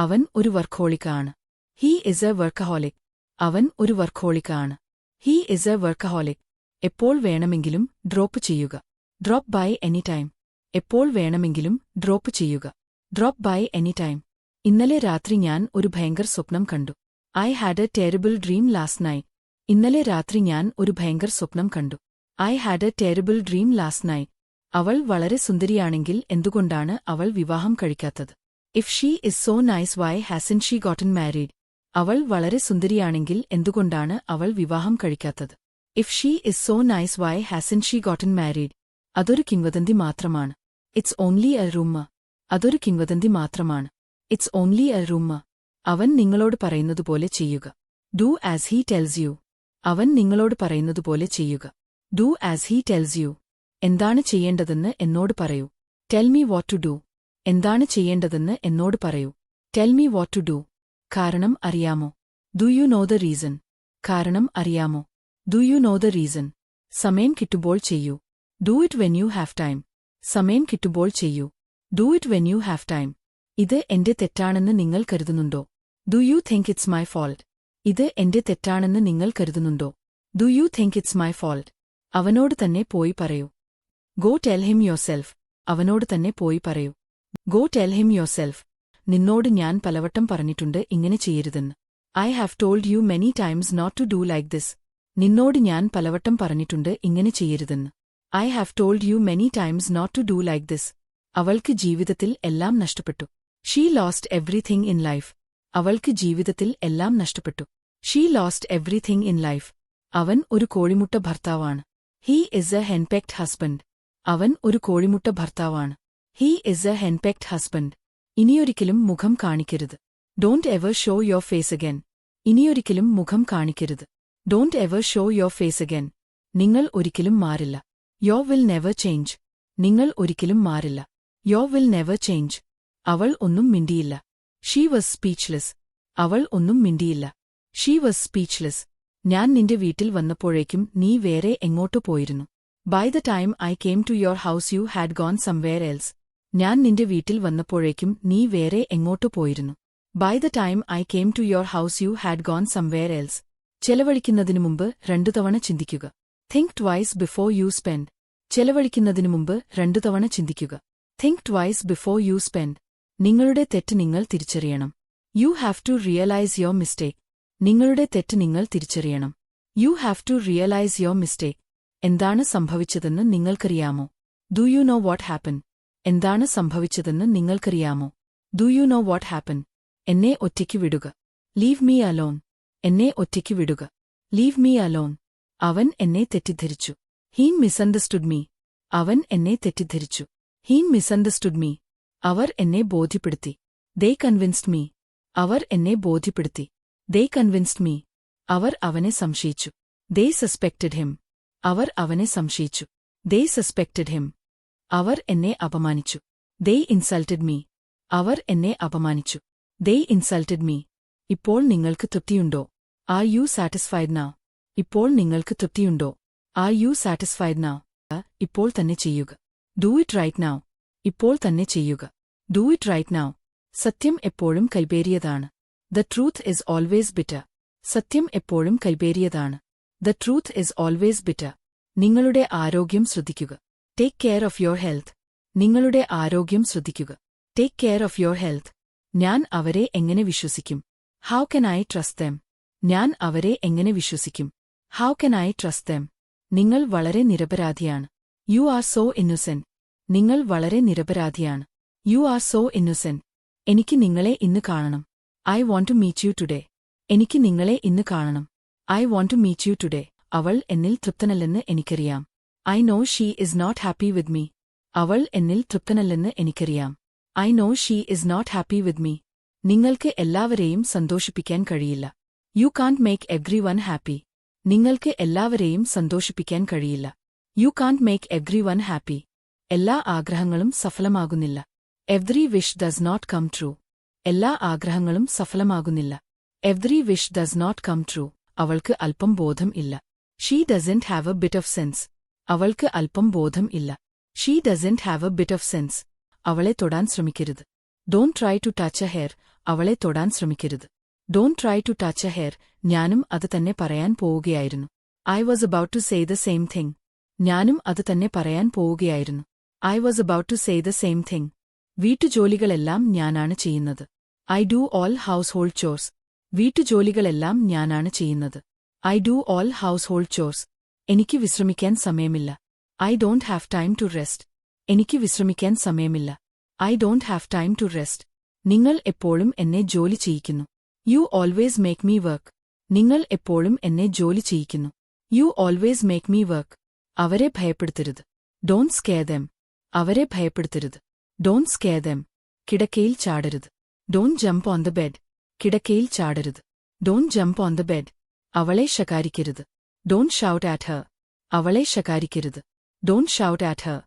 അവൻ ഒരു വർക്കഹോളിക്കാണ്. He is a workaholic. അവൻ ഒരു വർക്കഹോളിക്കാണ്. He is a workaholic. എപ്പോൾ വേണമെങ്കിലും ഡ്രോപ്പ് ചെയ്യുക. Drop by any time. എപ്പോൾ വേണമെങ്കിലും ഡ്രോപ്പ് ചെയ്യുക. Drop by any time. ഇന്നലെ രാത്രി ഞാൻ ഒരു ഭയങ്കര സ്വപ്നം കണ്ടു. I had a terrible dream last night. ഇന്നലെ രാത്രി ഞാൻ ഒരു ഭയങ്കര സ്വപ്നം കണ്ടു. I had a terrible dream last night. അവൾ വളരെ സുന്ദരിയാണെങ്കിൽ എന്തുകൊണ്ടാണ് അവൾ വിവാഹം കഴിക്കാത്തത്? If she is so nice why hasn't she gotten married. അവൾ വളരെ സുന്ദരിയാണെങ്കിൽ എന്തുകൊണ്ടാണ് അവൾ വിവാഹം കഴിക്കാത്തത്? If she is so nice why hasn't she gotten married. അതൊരു കിംവദന്തി മാത്രമാണ്. It's only a rumour. അതൊരു കിംവദന്തി മാത്രമാണ്. It's only a rumour. അവൻ നിങ്ങളോട് പറയുന്നതുപോലെ ചെയ്യുക. Do as he tells you. അവൻ നിങ്ങളോട് പറയുന്നതുപോലെ ചെയ്യുക. Do as he tells you. എന്താണ് ചെയ്യേണ്ടതെന്ന് എന്നോട് പറയൂ. Tell me what to do. എന്താണ് ചെയ്യേണ്ടതെന്ന് എന്നോട് പറയൂ. Tell me what to do. കാരണം അറിയാമോ? Do you know the reason. കാരണം അറിയാമോ? Do you know the reason. സമയം കിട്ടുമ്പോൾ ചെയ്യൂ. Do it when you have time. സമയം കിട്ടുമ്പോൾ ചെയ്യൂ. Do it when you have time. ഇത് എന്റെ തെറ്റാണെന്ന് നിങ്ങൾ കരുതുന്നുണ്ടോ? Do you think it's my fault. ഇത് എന്റെ തെറ്റാണെന്ന് നിങ്ങൾ കരുതുന്നുണ്ടോ? Do you think it's my fault. അവനോട് തന്നെ പോയി പറയൂ. Go tell him yourself. അവനോട് തന്നെ പോയി പറയൂ. Go tell him yourself. നിന്നോട് ഞാൻ പലവട്ടം പറഞ്ഞിട്ടുണ്ട് ഇങ്ങനെ ചെയ്യരുതെന്ന്. I have told you many times not to do like this. നിന്നോട് ഞാൻ പലവട്ടം പറഞ്ഞിട്ടുണ്ട് ഇങ്ങനെ ചെയ്യരുതെന്ന്. I have told you many times not to do like this. അവൾക്ക് ജീവിതത്തിൽ എല്ലാം നഷ്ടപ്പെട്ടു. She lost everything in life. അവൾക്ക് ജീവിതത്തിൽ എല്ലാം നഷ്ടപ്പെട്ടു. She lost everything in life. അവൻ ഒരു കോഴിമുട്ട ഭർത്താവാണ്. He is a henpecked husband. അവൻ ഒരു കോഴിമുട്ട ഭർത്താവാണ്. He is a henpecked husband. ഇനിയൊരിക്കലും മുഖം കാണിക്കരുത്. Don't ever show your face again. ഇനിയൊരിക്കലും മുഖം കാണിക്കരുത്. Don't ever show your face again. നിങ്ങൾ ഒരിക്കലും മാറില്ല. Your will never change. നിങ്ങൾ ഒരിക്കലും മാറില്ല. Your will never change. അവൾ ഒന്നും മിണ്ടിയില്ല. She was speechless. അവൾ ഒന്നും മിണ്ടിയില്ല. She was speechless. ഞാൻ നിന്റെ വീട്ടിൽ വന്നപ്പോഴേക്കും നീ വേറെ എങ്ങോട്ടോ പോയിരുന്നു. By the time I came to your house you had gone somewhere else. ഞാൻ നിന്റെ വീട്ടിൽ വന്നപ്പോഴേക്കും നീ വേറെ എങ്ങോട്ടോ പോയിരുന്നു. By the time I came to your house you had gone somewhere else. ചെലവഴിക്കുന്നതിനു മുമ്പ് 2 തവണ ചിന്തിക്കുക. Think twice before you spend. ചെലവഴിക്കുന്നതിനു മുമ്പ് 2 തവണ ചിന്തിക്കുക. Think twice before you spend. നിങ്ങളുടെ തെറ്റ് നിങ്ങൾ തിരിച്ചറിയണം. You have to realise your mistake. നിങ്ങളുടെ തെറ്റ് നിങ്ങൾ തിരിച്ചറിയണം. You have to realise your mistake. എന്താണ് സംഭവിച്ചതെന്ന് നിങ്ങൾക്കറിയാമോ? Do you know what happen. എന്താണ് സംഭവിച്ചതെന്ന് നിങ്ങൾക്കറിയാമോ? Do you know what happen. എന്നെ ഒറ്റയ്ക്ക് വിടുക. Leave me alone. എന്നെ ഒറ്റയ്ക്ക് വിടുക. Leave me alone. അവൻ എന്നെ തെറ്റിദ്ധരിച്ചു. ഹീൻ മിസ്അണ്ടർസ്റ്റുഡ് മീ. അവൻ എന്നെ തെറ്റിദ്ധരിച്ചു. ഹീൻ മിസ്അണ്ടർസ്റ്റുഡ് മീ. അവർ എന്നെ ബോധ്യപ്പെടുത്തി. ദേ കൺവിൻസ്ഡ് മീ. അവർ എന്നെ ബോധ്യപ്പെടുത്തി. ദേ കൺവിൻസ്ഡ് മീ. അവർ അവനെ സംശയിച്ചു. ദേ സസ്പെക്റ്റഡ് ഹിം. അവർ അവനെ സംശയിച്ചു. ദേ സസ്പെക്റ്റഡ് ഹിം. അവർ എന്നെ അപമാനിച്ചു. They insulted me. അവർ എന്നെ അപമാനിച്ചു. They insulted me. ഇപ്പോൾ നിങ്ങൾക്ക് തൃപ്തിയുണ്ടോ? Are you satisfied now? ഇപ്പോൾ നിങ്ങൾക്ക് തൃപ്തിയുണ്ടോ? Are you satisfied now? ഇപ്പോൾ തന്നെ ചെയ്യുക. Do it right now. ഇപ്പോൾ തന്നെ ചെയ്യുക. Do it right now. സത്യം എപ്പോഴും കൈപേറിയതാണ്. The truth is always bitter. സത്യം എപ്പോഴും കൈപേറിയതാണ്. The truth is always bitter. നിങ്ങളുടെ ആരോഗ്യം ശ്രദ്ധിക്കുക. Take care of your health. നിങ്ങളുടെ ആരോഗ്യം ശ്രദ്ധിക്കുക. Take care of your health. ഞാൻ അവരെ എങ്ങനെ വിശ്വസിക്കും? How can I trust them? ഞാൻ അവരെ എങ്ങനെ വിശ്വസിക്കും? How can I trust them? നിങ്ങൾ വളരെ നിരപരാധിയാണ്. You are so innocent. നിങ്ങൾ വളരെ നിരപരാധിയാണ്. You are so innocent. എനിക്ക് നിങ്ങളെ ഇന്ന് കാണണം. I want to meet you today. എനിക്ക് നിങ്ങളെ ഇന്ന് കാണണം. I want to meet you today. അവൾ എന്നിൽ തൃപ്തനല്ലെന്ന് എനിക്കറിയാം. I know she is not happy with me. അവൾ എന്നിൽ തൃപ്തനല്ലെന്ന് എനിക്കറിയാം. I know she is not happy with me. നിങ്ങൾക്ക് എല്ലാവരെയും സന്തോഷിപ്പിക്കാൻ കഴിയില്ല. You can't make everyone happy. നിങ്ങൾക്ക് എല്ലാവരെയും സന്തോഷിപ്പിക്കാൻ കഴിയില്ല. You can't make everyone happy. എല്ലാ ആഗ്രഹങ്ങളും സഫലമാകുന്നില്ല. Every wish does not come true. എല്ലാ ആഗ്രഹങ്ങളും സഫലമാകുന്നില്ല. Every wish does not come true. അവൾക്ക് അല്പം ബോധം ഇല്ല. She doesn't have a bit of sense. അവൾക്ക് അല്പം ബോധം ഇല്ല. She doesn't have a bit of sense. അവളെ തൊടാൻ ശ്രമിക്കരുത്. Don't try to touch a hair. അവളെ തൊടാൻ ശ്രമിക്കരുത്. Don't try to touch a hair. ഞാനും അത് തന്നെ പറയാൻ പോവുകയായിരുന്നു. I was about to say the same thing. ഞാനും അത് തന്നെ പറയാൻ പോവുകയായിരുന്നു. I was about to say the same thing. വീട്ടുജോലികളെല്ലാം ഞാനാണ് ചെയ്യുന്നത്. I do all household chores. വീട്ടുജോലികളെല്ലാം ഞാനാണ് ചെയ്യുന്നത്. I do all household chores. എനിക്ക് വിശ്രമിക്കാൻ സമയമില്ല. I don't have time to rest. എനിക്ക് വിശ്രമിക്കാൻ സമയമില്ല. I don't have time to rest. നിങ്ങൾ എപ്പോഴും എന്നെ ജോലി ചെയ്യിക്കുന്നു. You always make me work. നിങ്ങൾ എപ്പോഴും എന്നെ ജോലി ചെയ്യിക്കുന്നു. You always make me work. അവരെ ഭയപ്പെടുത്തരുത്. Don't scare them. അവരെ ഭയപ്പെടുത്തരുത്. Don't scare them. കിടക്കയിൽ ചാടരുത്. Don't jump on the bed. കിടക്കയിൽ ചാടരുത്. Don't jump on the bed. അവളെ ശകാരിക്കരുത്. Don't shout at her. അവളെ ശകാരിക്കരുത്. Don't shout at Har.